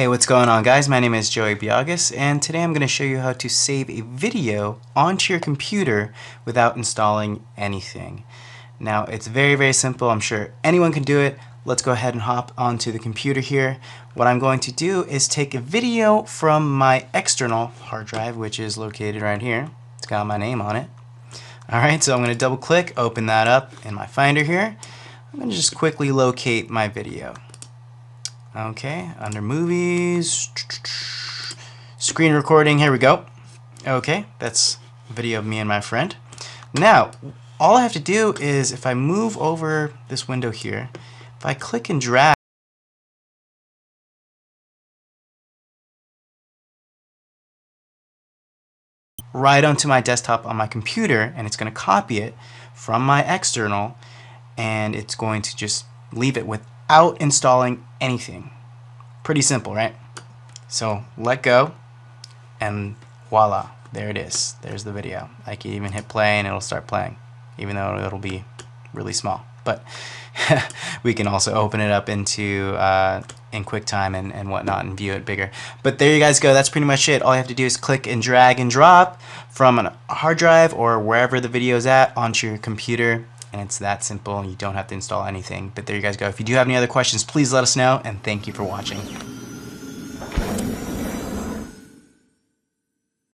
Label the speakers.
Speaker 1: Hey, what's going on, guys? My name is Joey Biagas, and today I'm going to show you how to save a video onto your computer without installing anything. Now, it's very simple. I'm sure anyone can do it. Let's go ahead and hop onto the computer here. What I'm going to do is take a video from my external hard drive, which is located right here. It's got my name on it. Alright, so I'm going to double click, open that up in my Finder here. I'm going to just quickly locate my video. Okay, under movies, screen recording, here we go. Okay, that's a video of me and my friend. Now, all I have to do is, if I move over this window here, if I click and drag right onto my desktop on my computer, and it's going to copy it from my external, and it's going to just leave it without installing anything. Pretty simple, right? So let go, and voila, there it is. There's the video. I can even hit play and it'll start playing, even though it'll be really small. But we can also open it up into in QuickTime and whatnot and view it bigger. But there you guys go. That's pretty much it. All you have to do is click and drag and drop from a hard drive or wherever the video is at onto your computer. And it's that simple. You don't have to install anything. But there you guys go. If you do have any other questions, please let us know. And thank you for watching.